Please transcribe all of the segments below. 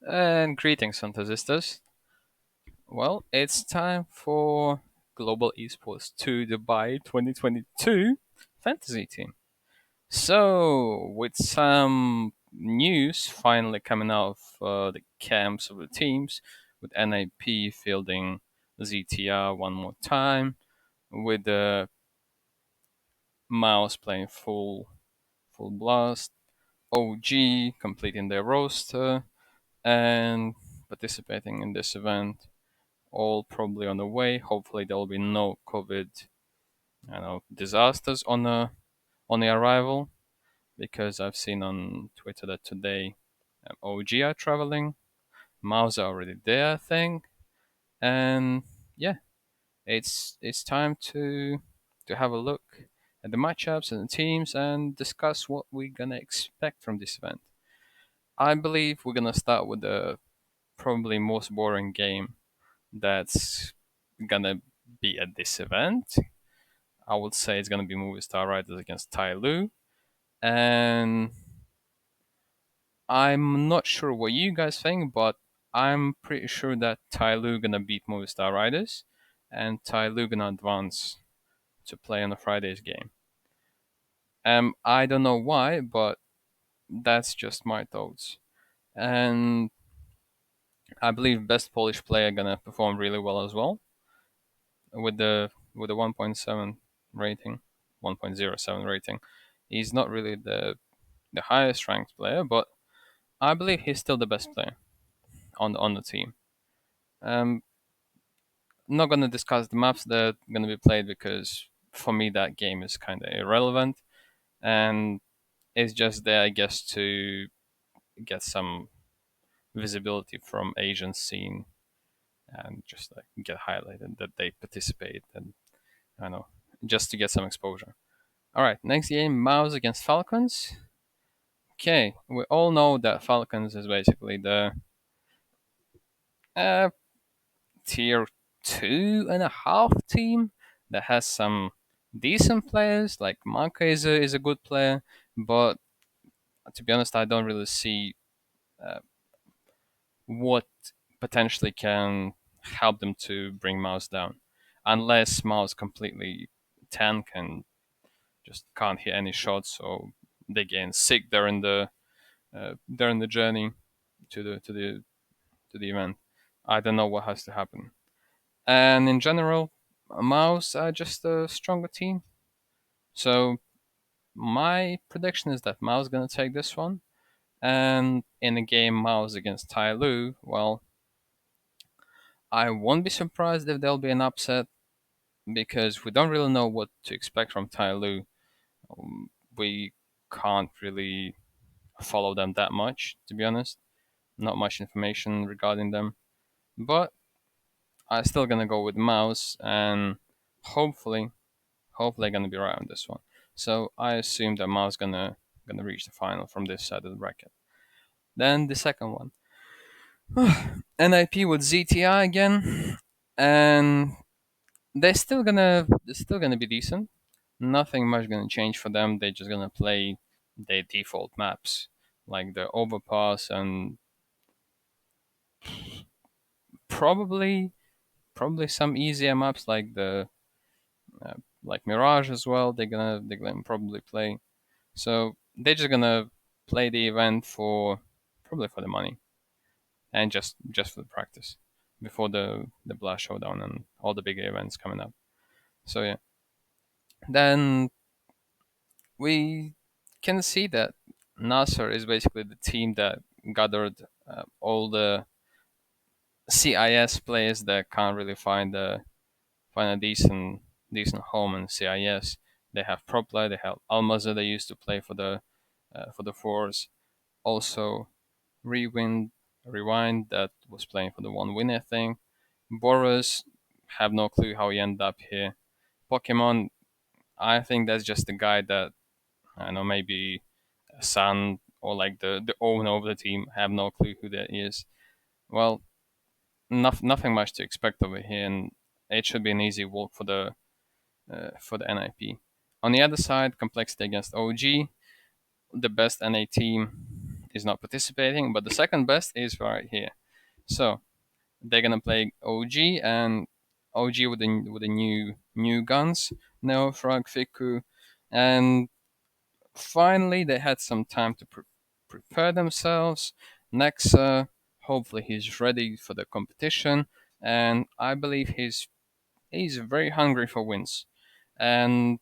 And greetings, Fantasistas. Well, it's time for Global Esports 2 Dubai 2022 Fantasy Team. So, with some news finally coming out of the camps of the teams, with NIP fielding ZTR one more time, with the Mouse playing full blast, OG completing their roster, and participating in this event all probably on the way. Hopefully, there will be no COVID, disasters on the arrival, because I've seen on Twitter that today OG are traveling, Mouse are already there, I think, and yeah, it's time to have a look at the matchups and the teams and discuss what we're gonna expect from this event. I believe we're gonna start with the probably most boring game that's gonna be at this event. I would say it's gonna be Movie Star Riders against Tai Lu, and I'm not sure what you guys think, but I'm pretty sure that Tai Lu gonna beat Movie Star Riders, and Tai Lu gonna advance to play on the Friday's game. I don't know why, but that's just my thoughts. And I believe best Polish player gonna perform really well as well with the 1.7 rating, 1.07 rating. He's not really the highest ranked player, but I believe he's still the best player on the team. Um, not gonna discuss the maps that are gonna be played because for me that game is kind of irrelevant, and it's just there, I guess, to get some visibility from Asian scene and just like get highlighted that they participate, and I don't know, just to get some exposure. All right, next game, Mouse against Falcons. Okay, we all know that Falcons is basically the uh, tier 2.5 team that has some decent players. Like Maka is a good player, but to be honest, I don't really see uh, what potentially can help them to bring Mouse down, unless Mouse completely tank and just can't hit any shots, so they get sick during the journey to the event. I don't know what has to happen. And in general, Mouse are just a stronger team. So my prediction is that Mouse gonna take this one. And in the game Mouse against Tai Lu, well, I won't be surprised if there'll be an upset because we don't really know what to expect from Tai Lu. We can't really follow them that much, to be honest. Not much information regarding them. But I'm still gonna go with Mouse, and hopefully, hopefully, gonna be right on this one. So I assume that Mouse gonna reach the final from this side of the bracket. Then the second one, NIP with ZTI again, and they're still gonna be decent. Nothing much gonna change for them. They're just gonna play their default maps like the overpass and probably probably some easier maps like the uh, like Mirage as well. They're gonna probably play. So they're just gonna play the event for probably for the money and just for the practice before the Blast Showdown and all the bigger events coming up. So yeah, then we can see that Nasser is basically the team that gathered all the CIS players that can't really find a decent home in CIS. They have Propla, they have Almaza. They used to play for the fours. Also, Rewind that was playing for the one winner thing. Boros, have no clue how he ended up here. Pokemon, I think that's just the guy that I don't know, maybe a son or like the owner of the team. Have no clue who that is. Well, nothing much to expect over here, and it should be an easy walk for the NIP. On the other side, Complexity against OG, the best NA team. is not participating, but the second best is right here. So they're gonna play OG, and OG with the new guns, Neofrag, Fiku, and finally they had some time to prepare themselves. Nexa, hopefully he's ready for the competition, and I believe he's very hungry for wins, and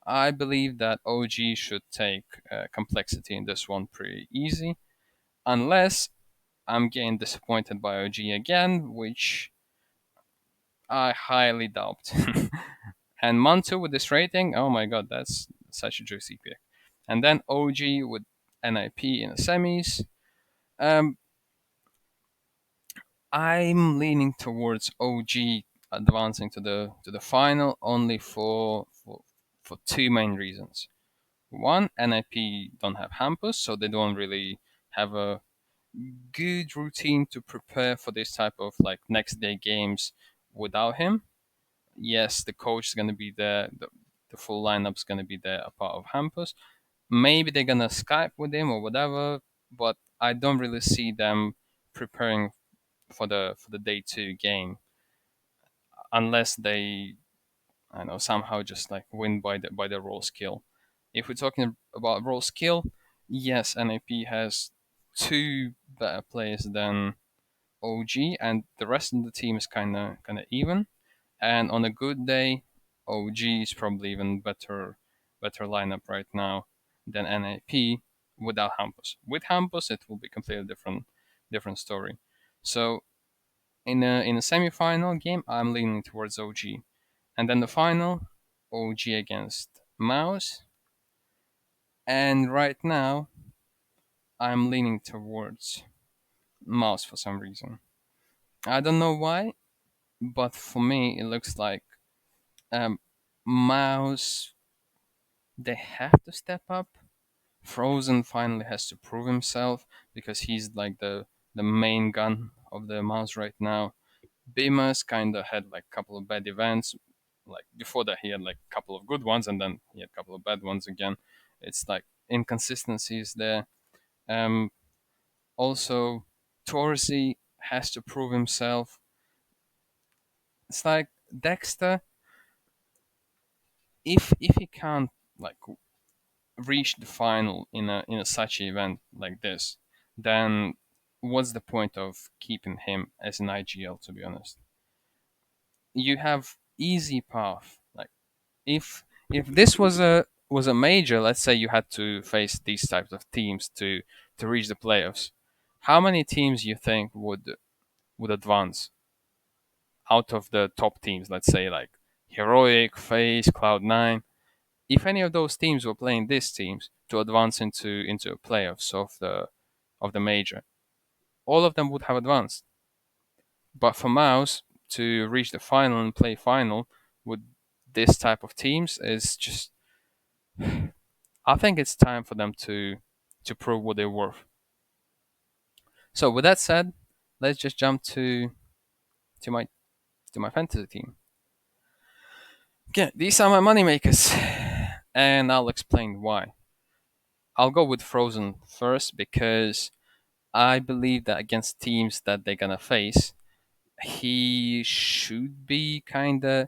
I believe that OG should take complexity in this one pretty easy, unless I'm getting disappointed by OG again, which I highly doubt. And Mantu with this rating, oh my god, that's such a juicy pick. And then OG with NIP in the semis. Um, I'm leaning towards OG advancing to the final only for two main reasons. One, NIP don't have Hampus, so they don't really have a good routine to prepare for this type of like next day games without him. Yes, the coach is going to be there, the full lineup's going to be there, a part of Hampus. Maybe they're going to Skype with him or whatever, but I don't really see them preparing for the day 2 game unless they, I don't know, somehow just like win by the raw skill. If we're talking about raw skill, yes, NAP has two better players than OG, and the rest of the team is kind of even. And on a good day, OG is probably even better lineup right now than NAP without Hampus. With Hampus, it will be completely different story. So in a semi-final game, I'm leaning towards OG, and then the final, OG against Mouse. And right now, I'm leaning towards Mouse for some reason. I don't know why, but for me, it looks like um, Mouse, they have to step up. Frozen finally has to prove himself because he's like the main gun of the Mouse right now. Beamus kind of had like a couple of bad events. Like before that, he had like a couple of good ones, and then he had a couple of bad ones again. It's like inconsistencies there. Um, Also, Torsi has to prove himself. It's like Dexter, if he can't like reach the final in a such event like this, then what's the point of keeping him as an IGL? To be honest, you have easy path. Like if this was a major, let's say you had to face these types of teams to reach the playoffs, how many teams you think would advance out of the top teams? Let's say like Heroic, FaZe, Cloud9. If any of those teams were playing these teams to advance into playoffs of the major, all of them would have advanced. But for Mouse to reach the final and play final with this type of teams is just, I think it's time for them to prove what they're worth. So with that said, let's just jump to my to my fantasy team. Okay, these are my moneymakers, and I'll explain why. I'll go with Frozen first because I believe that against teams that they're gonna face, he should be kinda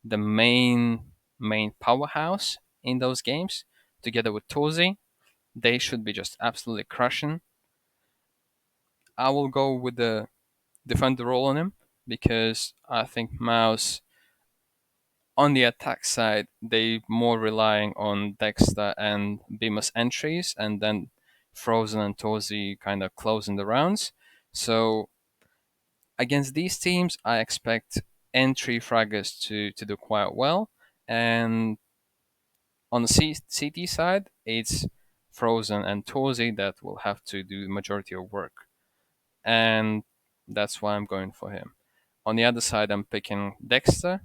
the main powerhouse in those games. Together with Tozy, they should be just absolutely crushing. I will go with the defender role on him because I think Mouse on the attack side they more relying on Dexter and Beamus entries, and then Frozen and Tozy kind of closing the rounds. So against these teams, I expect entry fraggers to do quite well, and on the CT side, it's Frozen and Tozy that will have to do the majority of work, and that's why I'm going for him. On the other side, I'm picking Dexter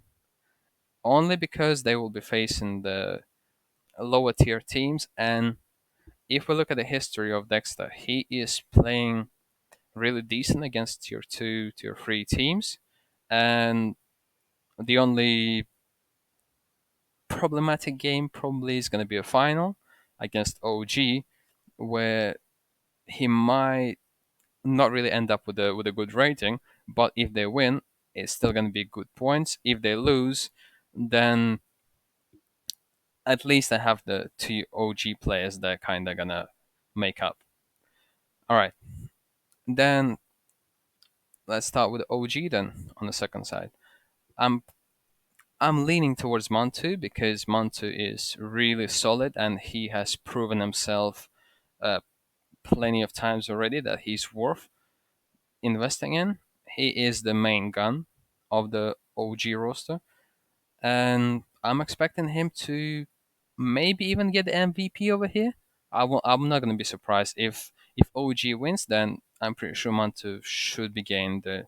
only because they will be facing the lower tier teams, and if we look at the history of Dexter, he is playing really decent against tier 2, tier 3 teams, and the only problematic game probably is going to be a final against OG, where he might not really end up with a good rating. But if they win, it's still gonna be good points. If they lose, then at least I have the two OG players that kind of gonna make up. All right, then let's start with OG then on the second side. I'm I'm leaning towards Montu because Montu is really solid and he has proven himself uh, plenty of times already that he's worth investing in. He is the main gun of the OG roster, and I'm expecting him to maybe even get the MVP over here. I'm not going to be surprised if OG wins. Then I'm pretty sure Mantu should be getting the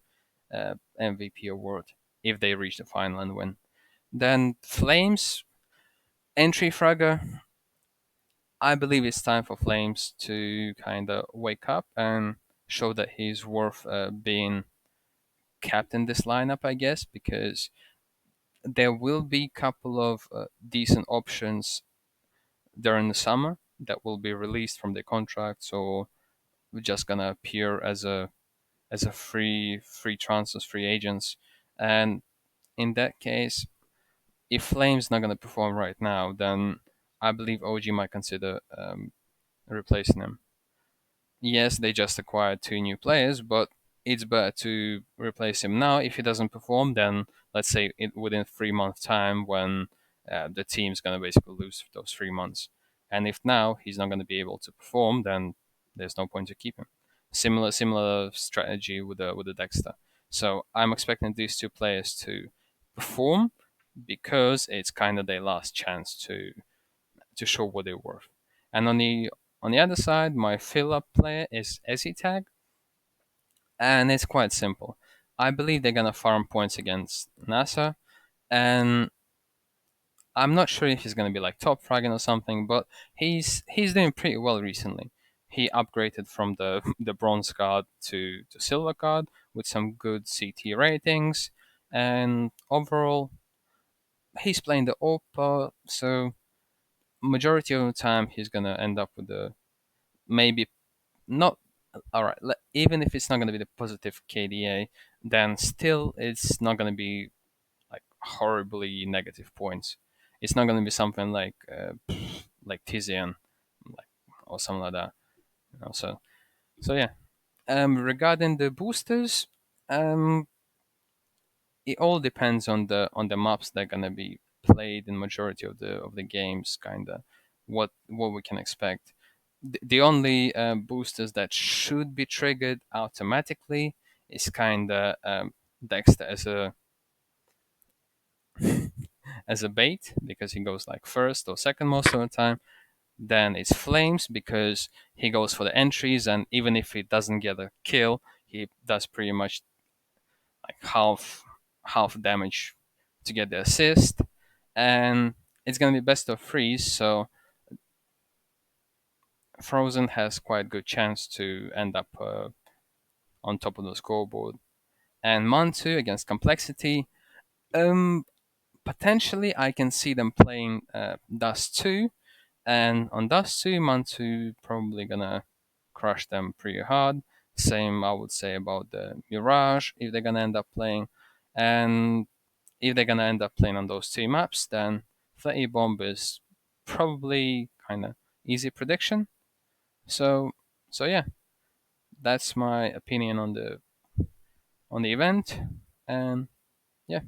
MVP award if they reach the final and win. Then Flames entry fragger. I believe it's time for Flames to kind of wake up and show that he's worth being captain this lineup, I guess, because there will be a couple of decent options during the summer that will be released from their contracts or just gonna appear as a free transfers, free agents. And in that case, if Flame's not gonna perform right now, then I believe OG might consider replacing him. Yes, they just acquired two new players, but it's better to replace him now. If he doesn't perform, then let's say within 3 months' time, when the team's gonna basically lose those 3 months. And if now he's not gonna be able to perform, then there's no point to keep him. Similar strategy with the Dexter. So I'm expecting these two players to perform because it's kind of their last chance to show what they're worth. And on the other side, my fill-up player is Tag, and it's quite simple. I believe they're gonna farm points against NASA, and I'm not sure if he's gonna be like top fragging or something, but he's doing pretty well recently. He upgraded from the the bronze card to silver card with some good CT ratings, and overall he's playing the OPA, so majority of the time he's gonna end up with the maybe not all right. Even if it's not going to be the positive KDA, then still it's not going to be like horribly negative points. It's not going to be something like Tizian, like or something like that. So yeah. Regarding the boosters, um, it all depends on the maps that are going to be played in majority of the games. Kinda, what we can expect. The only boosters that should be triggered automatically is kind of Dexter as a bait because he goes like first or second most of the time. Then it's Flames because he goes for the entries, and even if he doesn't get a kill, he does pretty much like half damage to get the assist. And it's gonna be best of threes, so Frozen has quite good chance to end up on top of the scoreboard. And Mantu against Complexity. Um, Potentially I can see them playing Dust 2, and on Dust 2, Mantu probably gonna crush them pretty hard. Same I would say about the Mirage if they're gonna end up playing, and if they're gonna end up playing on those two maps, then 30 Bomb is probably kind of easy prediction. So so yeah, that's my opinion on the event, and yeah.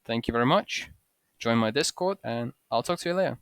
Thank you very much. Join my Discord, and I'll talk to you later.